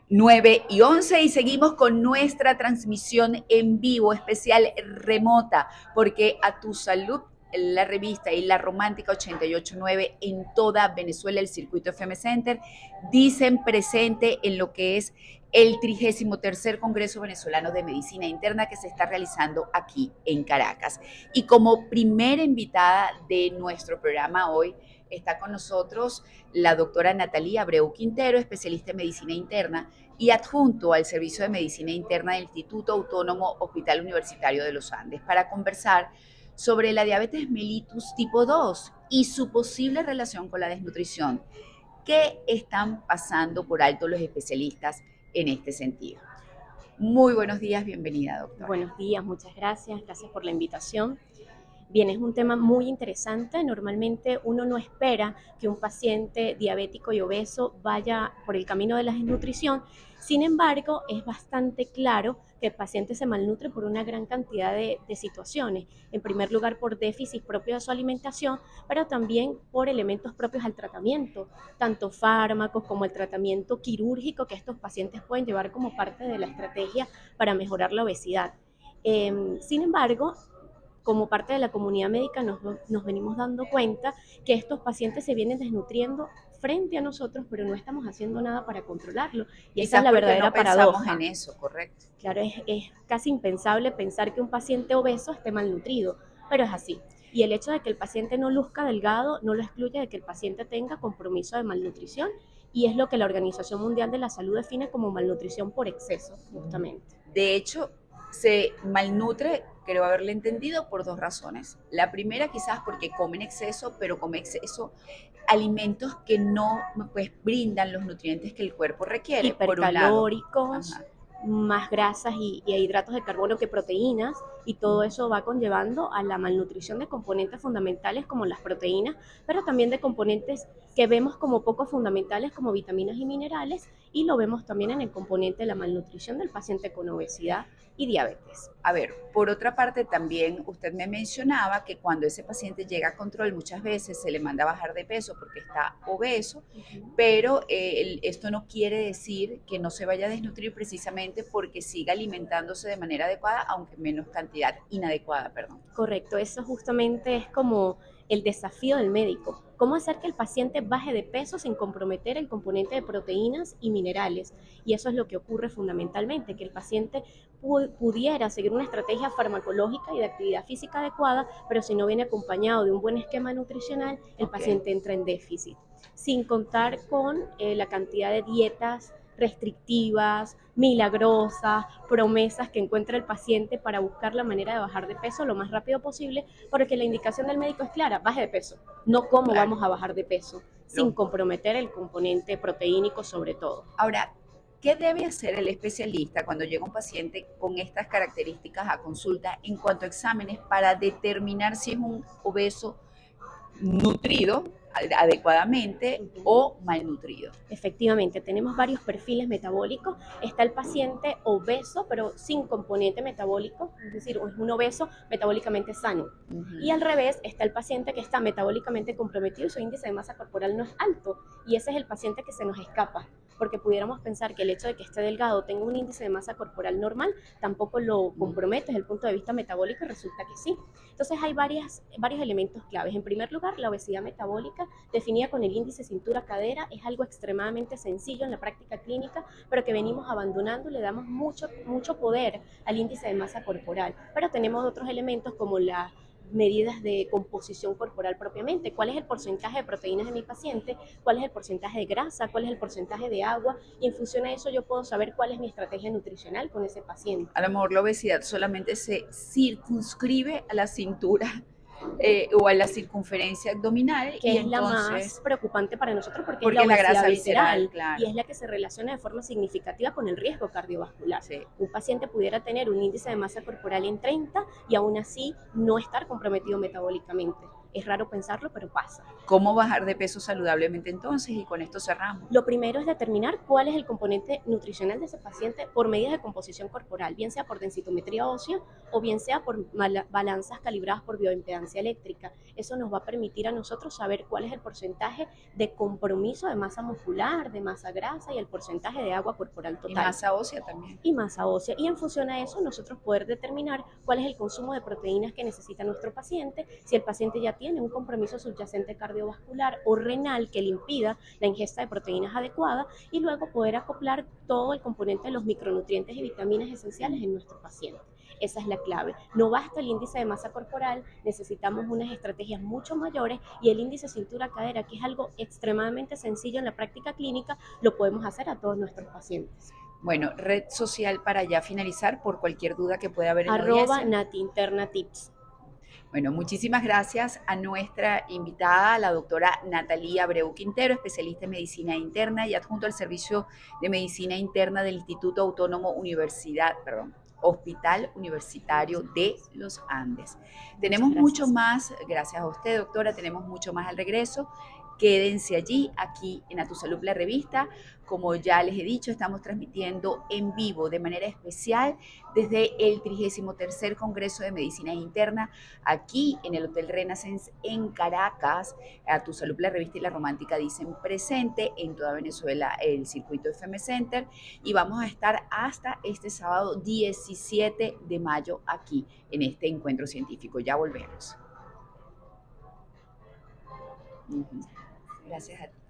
9:11 y seguimos con nuestra transmisión en vivo, especial remota, porque A Tu Salud, la revista y la Romántica 88.9 en toda Venezuela, el Circuito FM Center, dicen presente en lo que es el 33º Congreso Venezolano de Medicina Interna que se está realizando aquí en Caracas. Y como primera invitada de nuestro programa hoy, está con nosotros la doctora Natalia Abreu Quintero, especialista en medicina interna y adjunto al Servicio de Medicina Interna del Instituto Autónomo Hospital Universitario de los Andes, para conversar sobre la diabetes mellitus tipo 2 y su posible relación con la desnutrición. ¿Qué están pasando por alto los especialistas en este sentido? Muy buenos días, bienvenida, doctora. Buenos días, muchas gracias por la invitación. Bien, es un tema muy interesante. Normalmente uno no espera que un paciente diabético y obeso vaya por el camino de la desnutrición. Sin embargo, es bastante claro que el paciente se malnutre por una gran cantidad de situaciones. En primer lugar, por déficit propio de su alimentación, pero también por elementos propios al tratamiento, tanto fármacos como el tratamiento quirúrgico que estos pacientes pueden llevar como parte de la estrategia para mejorar la obesidad. Sin embargo, como parte de la comunidad médica nos venimos dando cuenta que estos pacientes se vienen desnutriendo frente a nosotros, pero no estamos haciendo nada para controlarlo. Y esa es Quizás la porque no verdadera pensamos en paradoja. eso, correcto. Claro, es casi impensable pensar que un paciente obeso esté malnutrido, pero es así. Y el hecho de que el paciente no luzca delgado no lo excluye de que el paciente tenga compromiso de malnutrición, y es lo que la Organización Mundial de la Salud define como malnutrición por exceso, justamente. De hecho, se malnutre, creo haberle entendido, por dos razones. La primera quizás porque come en exceso, pero come exceso alimentos que no pues brindan los nutrientes que el cuerpo requiere, por un lado. Hipercalóricos, Ajá. más grasas y hidratos de carbono que proteínas, y todo eso va conllevando a la malnutrición de componentes fundamentales como las proteínas, pero también de componentes que vemos como poco fundamentales como vitaminas y minerales, y lo vemos también en el componente de la malnutrición del paciente con obesidad y diabetes. A ver, por otra parte también usted me mencionaba que cuando ese paciente llega a control muchas veces se le manda a bajar de peso porque está obeso, pero esto no quiere decir que no se vaya a desnutrir precisamente porque siga alimentándose de manera adecuada, aunque menos cantidad inadecuada, perdón. Correcto, eso justamente es como el desafío del médico. ¿Cómo hacer que el paciente baje de peso sin comprometer el componente de proteínas y minerales? Y eso es lo que ocurre fundamentalmente, que el paciente pudiera seguir una estrategia farmacológica y de actividad física adecuada, pero si no viene acompañado de un buen esquema nutricional, el Ok. paciente entra en déficit, sin contar con la cantidad de dietas restrictivas, milagrosas, promesas que encuentra el paciente para buscar la manera de bajar de peso lo más rápido posible, porque la indicación del médico es clara: baje de peso, no cómo Claro. vamos a bajar de peso, sin Lo, comprometer el componente proteínico sobre todo. Ahora, ¿qué debe hacer el especialista cuando llega un paciente con estas características a consulta en cuanto a exámenes para determinar si es un obeso nutrido adecuadamente o malnutrido? Efectivamente, tenemos varios perfiles metabólicos. Está el paciente obeso, pero sin componente metabólico, es decir, es un obeso metabólicamente sano. Y al revés, está el paciente que está metabólicamente comprometido y su índice de masa corporal no es alto. Y ese es el paciente que se nos escapa, porque pudiéramos pensar que el hecho de que esté delgado tenga un índice de masa corporal normal tampoco lo compromete desde el punto de vista metabólico, y resulta que sí. Entonces hay varios elementos claves. En primer lugar, la obesidad metabólica, definida con el índice cintura-cadera, es algo extremadamente sencillo en la práctica clínica, pero que venimos abandonando. Le damos mucho poder al índice de masa corporal. Pero tenemos otros elementos como las medidas de composición corporal propiamente: cuál es el porcentaje de proteínas de mi paciente, cuál es el porcentaje de grasa, cuál es el porcentaje de agua, y en función a eso yo puedo saber cuál es mi estrategia nutricional con ese paciente. A lo mejor la obesidad solamente se circunscribe a la cintura o a la circunferencia abdominal Que y es la más entonces, preocupante para nosotros porque es la porque es la obesidad grasa visceral, visceral y claro. es la que se relaciona de forma significativa con el riesgo cardiovascular. Sí. Un paciente pudiera tener un índice de masa corporal en 30 y aún así no estar comprometido metabólicamente. Es raro pensarlo, pero pasa. ¿Cómo bajar de peso saludablemente entonces? Y con esto cerramos. Lo primero es determinar cuál es el componente nutricional de ese paciente por medidas de composición corporal, bien sea por densitometría ósea o bien sea por balanzas calibradas por bioimpedancia eléctrica. Eso nos va a permitir a nosotros saber cuál es el porcentaje de compromiso de masa muscular, de masa grasa y el porcentaje de agua corporal Y total. masa ósea también. Y masa ósea. Y en función a eso, nosotros poder determinar cuál es el consumo de proteínas que necesita nuestro paciente, si el paciente ya tiene un compromiso subyacente cardiovascular o renal que le impida la ingesta de proteínas adecuada, y luego poder acoplar todo el componente de los micronutrientes y vitaminas esenciales en nuestro paciente. Esa es la clave. No basta el índice de masa corporal, necesitamos unas estrategias mucho mayores, y el índice cintura-cadera, que es algo extremadamente sencillo en la práctica clínica, lo podemos hacer a todos nuestros pacientes. Bueno, red social para ya finalizar por cualquier duda que pueda haber en la audiencia. @NatiInternaTips. Bueno, muchísimas gracias a nuestra invitada, la doctora Natalia Abreu Quintero, especialista en medicina interna y adjunto al Servicio de Medicina Interna del Instituto Autónomo Hospital Universitario de los Andes. Tenemos mucho más, gracias a usted, doctora, tenemos mucho más al regreso. Quédense allí, aquí en A Tu Salud, la revista. Como ya les he dicho, estamos transmitiendo en vivo de manera especial desde el 33º Congreso de Medicina Interna, aquí en el Hotel Renaissance en Caracas. A Tu Salud, la revista y la romántica dicen presente en toda Venezuela el circuito FM Center, y vamos a estar hasta este sábado 17 de mayo aquí en este encuentro científico. Ya volvemos. Gracias a ti.